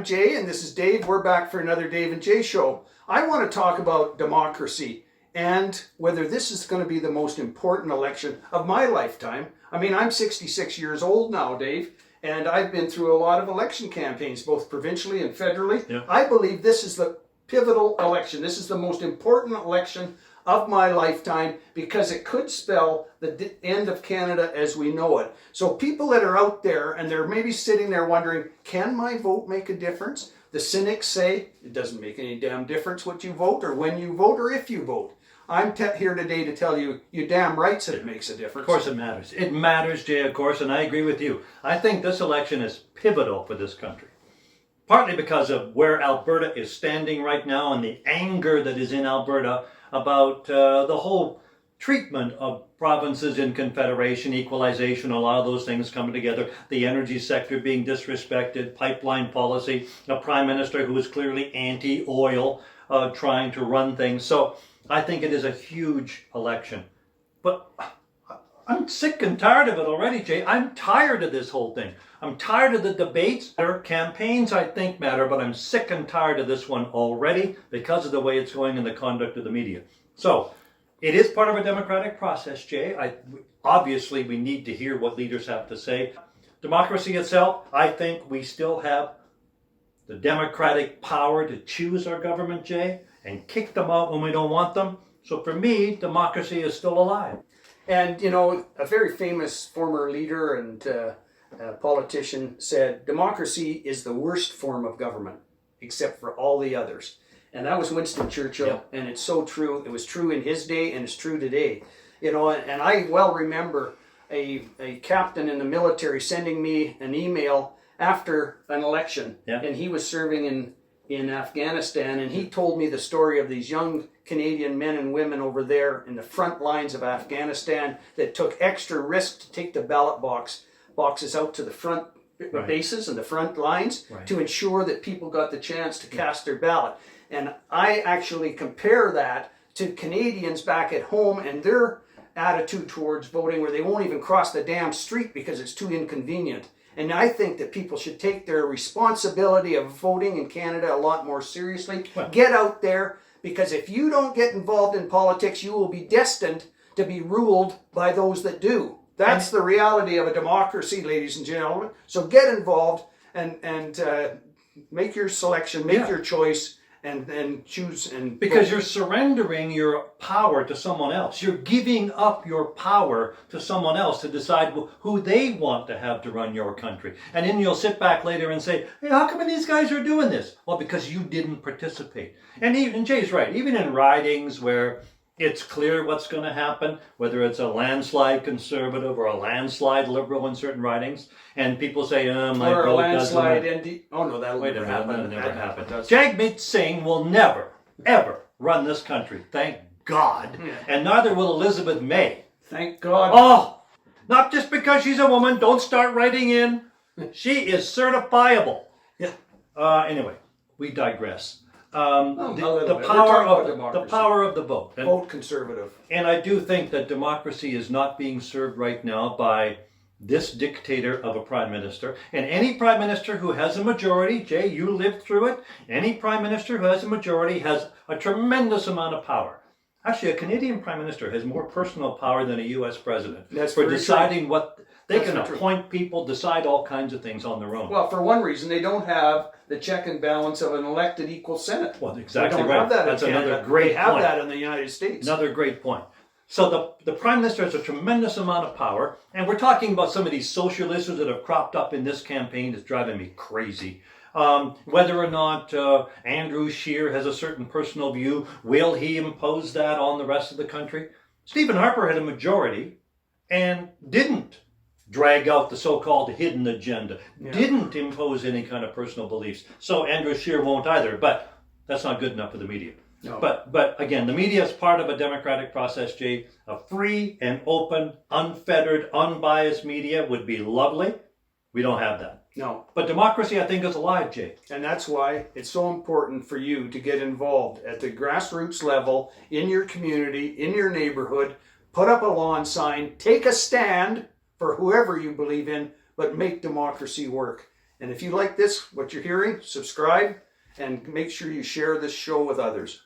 I'm Jay, and this is Dave. We're back for another Dave and Jay show. I want to talk about democracy and whether this is going to be the most important election of my lifetime. I mean, I'm 66 years old now, Dave, and I've been through a lot of election campaigns, both provincially and federally. Yeah. I believe this is the pivotal election. This is the most important election of my lifetime because it could spell the end of Canada as we know it. So people that are out there and they're maybe sitting there wondering, can my vote make a difference? The cynics say it doesn't make any damn difference what you vote or when you vote or if you vote. I'm here today to tell you, you damn right that it makes a difference. Of course it matters. It matters, Jay, of course, and I agree with you. I think this election is pivotal for this country. Partly because of where Alberta is standing right now and the anger that is in Alberta about the whole treatment of provinces in Confederation, equalization, a lot of those things coming together, the energy sector being disrespected, pipeline policy, a prime minister who is clearly anti-oil, trying to run things. So I think it is a huge election. But I'm sick and tired of it already, Jay. I'm tired of this whole thing. I'm tired of the debates. Their campaigns, I think, matter, but I'm sick and tired of this one already because of the way it's going and the conduct of the media. So it is part of a democratic process, Jay. Obviously, we need to hear what leaders have to say. Democracy itself, I think we still have the democratic power to choose our government, Jay, and kick them out when we don't want them. So for me, democracy is still alive. And, you know, a very famous former leader and politician said, democracy is the worst form of government, except for all the others. And that was Winston Churchill, Yep. and it's so true. It was true in his day, and it's true today. You know, and I well remember a captain in the military sending me an email after an election, Yep. and he was serving in Afghanistan, and he told me the story of these young Canadian men and women over there in the front lines of Afghanistan that took extra risk to take the ballot boxes out to the front Right. bases and the front lines Right. to ensure that people got the chance to cast their ballot. And I actually compare that to Canadians back at home and their attitude towards voting, where they won't even cross the damn street because it's too inconvenient. And I think that people should take their responsibility of voting in Canada a lot more seriously. Well, Get out there, because if you don't get involved in politics, you will be destined to be ruled by those that do. That's the reality of a democracy, ladies and gentlemen. So get involved and make your selection, make Yeah. your choice, and choose. And Because vote. you're surrendering your power to someone else. You're giving up your power to someone else to decide who they want to have to run your country. And then you'll sit back later and say, hey, how come these guys are doing this? Well, because you didn't participate. And Jay's right. Even in ridings where it's clear what's going to happen, whether it's a landslide conservative or a landslide liberal in certain ridings, and people say, my or a vote landslide doesn't... ND. Oh no, that'll Wait a never minute, happen. that'll never That happen. does. Jagmeet Singh will never, ever run this country. Thank God. Yeah. And neither will Elizabeth May. Thank God. Oh, not just because she's a woman. Don't start writing in. She is certifiable. Yeah. Anyway, we digress. a little The bit. We're power talking of about the democracy. power of the vote. Vote conservative. And I do think that democracy is not being served right now by this dictator of a prime minister. And any prime minister who has a majority, Jay, you lived through it, any prime minister who has a majority has a tremendous amount of power. Actually, a Canadian prime minister has more personal power than a U.S. president. That's for very deciding what they That's can very true. appoint people, decide all kinds of things on their own. Well, for one reason, they don't have the check and balance of an elected equal Senate. Well, exactly They don't right. have that That's in another Canada. great They have point. that in the United States. Another great point. So the prime minister has a tremendous amount of power, and we're talking about some of these social issues that have cropped up in this campaign that's driving me crazy. Whether or not Andrew Scheer has a certain personal view, will he impose that on the rest of the country? Stephen Harper had a majority and didn't drag out the so-called hidden agenda, didn't impose any kind of personal beliefs. So Andrew Scheer won't either, but that's not good enough for the media. No. But again, the media is part of a democratic process, Jay. A free and open, unfettered, unbiased media would be lovely. We don't have that. No. But democracy, I think, is alive, Jay. And that's why it's so important for you to get involved at the grassroots level, in your community, in your neighborhood. Put up a lawn sign, take a stand for whoever you believe in, but make democracy work. And if you like this, what you're hearing, subscribe and make sure you share this show with others.